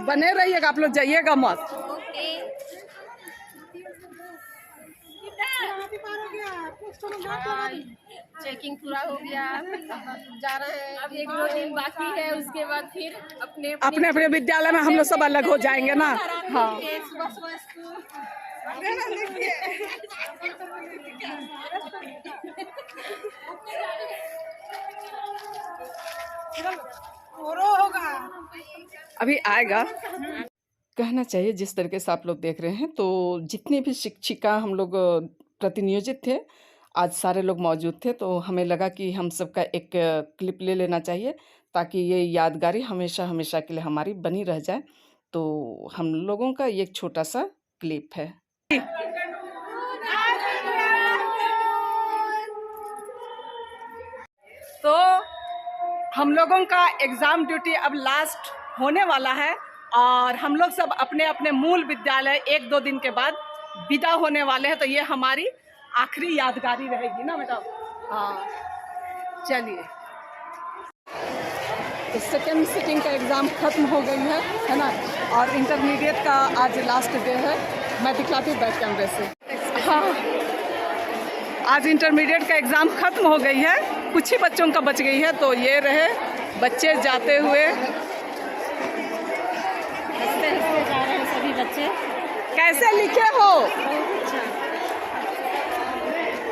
बने रहिएगा, आप लोग जाइएगा मत। चेकिंग पूरा हो गया, जा रहे हैं। अब 1-2 दिन बाकी है, उसके बाद फिर अपने अपने विद्यालय में हम लोग सब अलग हो जाएंगे ना। हाँ अभी आएगा। कहना चाहिए जिस तरीके से आप लोग देख रहे हैं, तो जितनी भी शिक्षिका हम लोग प्रतिनियोजित थे, आज सारे लोग मौजूद थे, तो हमें लगा कि हम सबका एक क्लिप ले लेना चाहिए ताकि ये यादगारी हमेशा हमेशा के लिए हमारी बनी रह जाए। तो हम लोगों का ये एक छोटा सा क्लिप है। तो हम लोगों का एग्ज़ाम ड्यूटी अब लास्ट होने वाला है और हम लोग सब अपने अपने मूल विद्यालय 1-2 दिन के बाद विदा होने वाले हैं। तो ये हमारी आखिरी यादगारी रहेगी ना मैडम। हाँ चलिए, तो सेकेंड सिटिंग का एग्ज़ाम ख़त्म हो गई है ना, और इंटरमीडिएट का आज लास्ट डे है। मैं दिखलाती हूँ बैक कैमरे से। हाँ, आज इंटरमीडिएट का एग्ज़ाम ख़त्म हो गई है, कुछ ही बच्चों का बच गई है। तो ये रहे बच्चे जाते हुए, हंसते हंसते जा रहे हैं सभी बच्चे। कैसे लिखे हो?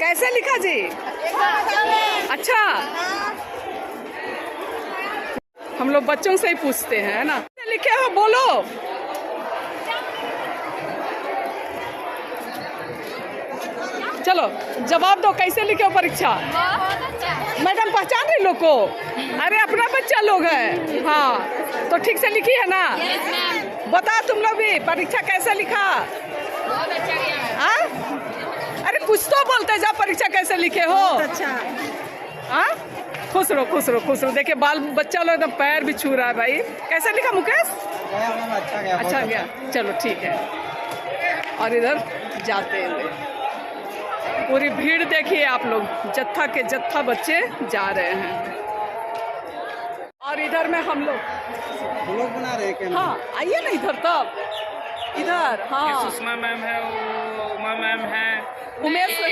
कैसे लिखा जी? अच्छा, हम लोग बच्चों से ही पूछते हैं, है ना। कैसे लिखे हो बोलो। चलो जवाब दो, कैसे लिखे हो परीक्षा? मैडम पहचान रही लोग को? अरे अपना बच्चा लोग है। हाँ तो ठीक से लिखी है ना? बता तुम लोग भी परीक्षा कैसे लिखा? हाँ अरे कुछ तो बोलते जा, परीक्षा कैसे लिखे हो? अच्छा हाँ, खुश रहो खुश रहो खुश रहो। देखिए बाल बच्चा लोग एकदम पैर भी छू रहा है भाई। कैसे लिखा मुकेश? अच्छा गया, चलो ठीक है। और इधर जाते हुए पूरी भीड़ देखिए आप लोग, जत्था के जत्था बच्चे जा रहे हैं। और इधर में हम लोग बना रहे हैं। हाँ आइए ना इधर, तब इधर। हाँ सुषमा मैम है, उमा मैम है, उमेश सर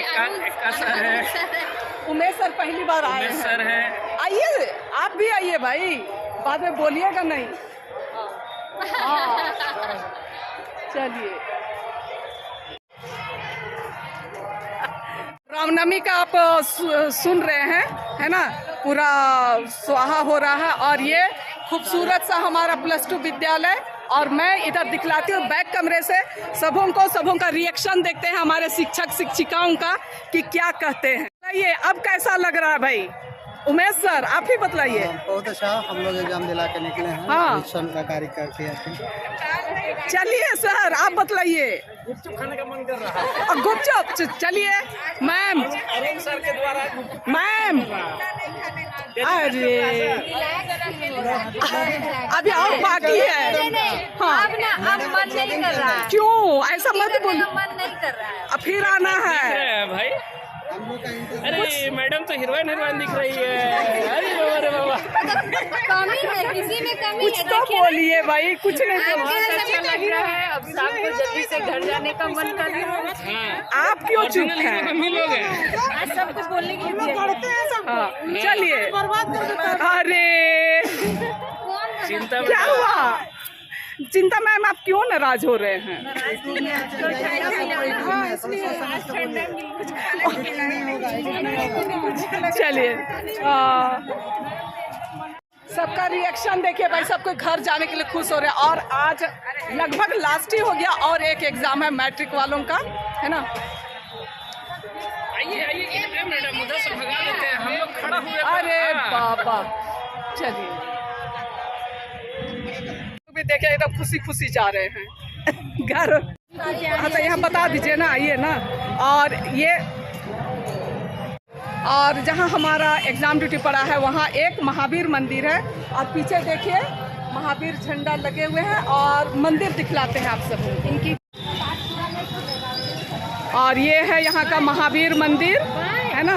है, उमेश सर पहली बार आए हैं। सर है। आइए आप भी आइए भाई, बाद में बोलिएगा नहीं। हाँ चलिए, रामनवमी का आप सुन रहे हैं, है ना, पूरा स्वाहा हो रहा है। और ये खूबसूरत सा हमारा +2 विद्यालय, और मैं इधर दिखलाती हूँ बैक कमरे से सबों का रिएक्शन देखते हैं हमारे शिक्षक शिक्षिकाओं का कि क्या कहते हैं। ये अब कैसा लग रहा है भाई? उमेश सर आप ही बतलाइए। बहुत अच्छा, हम लोग एग्जाम दिला के निकले हैं। हाँ का कार्य करके। चलिए सर आप बतलाइए। गुपचुप खाने का मन कर रहा है। गुपचुप चलिए। मैम अरुण सर के द्वारा मैम, अरे अभी और बाकी है। हाँ अब मन नहीं कर रहा है। क्यों ऐसा मत बोलो, मन नहीं कर रहा है। अब फिर आना है भाई। अरे मैडम तो हीरोइन दिख रही है। अरे बाबा कमी है, किसी में कमी कुछ तो बोलिए भाई, कुछ नहीं अच्छा लग रहा है। अब शाम को जल्दी से घर जाने का मन कर रहा है। आप क्यों चुप हैं? हम ही लोग हैं। आज सब कुछ बोलने के लिए हाँ चलिए। अरे चिंता क्या हुआ? चिंता मैम आप क्यों नाराज हो रहे हैं? चलिए सबका रिएक्शन देखिए भाई, सब कोई घर जाने के लिए खुश हो रहे हैं। और आज लगभग लास्ट ही हो गया और एक एग्जाम है मैट्रिक वालों का, है ना। आइए आइए मैडम, उधर से भगा देते हैं, हम लोग खड़ा हुए। अरे बाबा चलिए, भी देखिए एकदम खुशी खुशी जा रहे हैं घर। हाँ तो यहाँ बता दीजिए ना, आइए ना। और ये और जहाँ हमारा एग्ज़ाम ड्यूटी पड़ा है वहाँ एक महावीर मंदिर है, और पीछे देखिए महावीर झंडा लगे हुए हैं, और मंदिर दिखलाते हैं आप सब इनकी। और ये है यहाँ का महावीर मंदिर, है ना।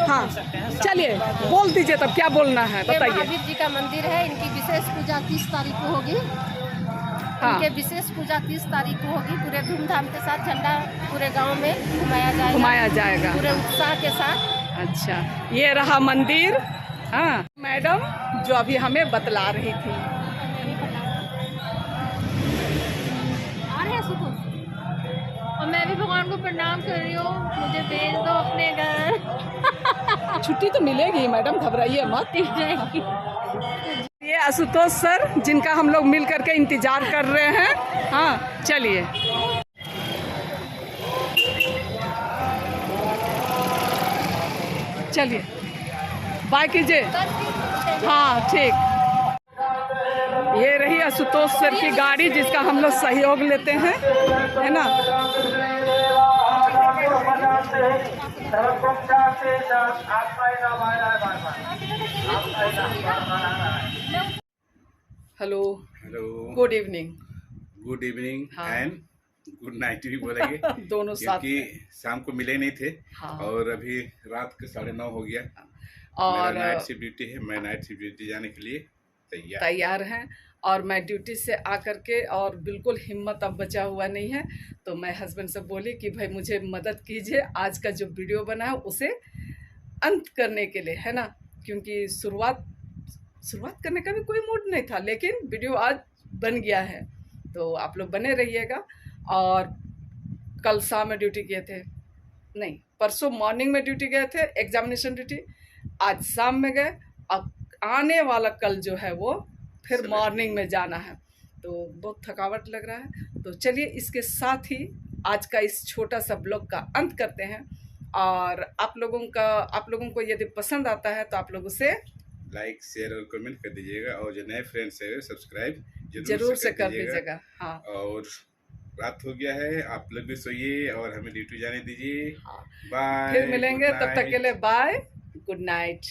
हाँ चलिए बोल दीजिए तब क्या बोलना है, बताइए। महावीर जी का मंदिर है, इनकी विशेष पूजा 30 तारीख को होगी। हाँ। उनके विशेष पूजा 30 तारीख को होगी। पूरे धूमधाम के साथ झंडा पूरे गांव में घुमाया जाएगा पूरे उत्साह के साथ। अच्छा, ये रहा मंदिर। हाँ मैडम जो अभी हमें बतला रही थी। और मैं भी भगवान को प्रणाम कर रही हूँ, मुझे भेज दो अपने घर। छुट्टी तो मिलेगी मैडम, घबराइए मत। ये आशुतोष सर जिनका हम लोग मिल करके इंतजार कर रहे हैं। हाँ चलिए। चलिए बाय कीजिए। हाँ ठीक। ये रही आशुतोष सर की गाड़ी जिसका हम लोग सहयोग लेते हैं, है ना। Hello hello, good evening. Good evening हाँ। एंड गुड नाइट भी बोलेंगे दोनों साथ क्योंकि शाम को मिले नहीं थे। हाँ। और अभी रात के 9:30 हो गया। और मेरा नाइट शिफ्ट ड्यूटी है, मैं नाइट शिफ्ट ड्यूटी जाने के लिए तैयार हैं। और मैं ड्यूटी से आकर के और बिल्कुल हिम्मत अब बचा हुआ नहीं है, तो मैं हस्बैंड से बोली कि भाई मुझे मदद कीजिए आज का जो वीडियो बना है उसे अंत करने के लिए, है ना। क्योंकि शुरुआत करने का भी कोई मूड नहीं था, लेकिन वीडियो आज बन गया है, तो आप लोग बने रहिएगा। और कल शाम में ड्यूटी किए थे, नहीं परसों मॉर्निंग में ड्यूटी गए थे, एग्जामिनेशन ड्यूटी। आज शाम में गए, अब आने वाला कल जो है वो फिर मॉर्निंग में जाना है, तो बहुत थकावट लग रहा है। तो चलिए इसके साथ ही आज का इस छोटा सा ब्लॉग का अंत करते हैं। और आप लोगों को यदि पसंद आता है तो आप लोग उसे लाइक शेयर और कमेंट कर दीजिएगा, और जो नए फ्रेंड्स है सब्सक्राइब जरूर से कर दीजिएगा। हाँ और रात हो गया है, आप लोग भी सोइए और हमें ड्यूटी जाने दीजिए। बाय, फिर मिलेंगे, तब तक के लिए बाय, गुड नाइट।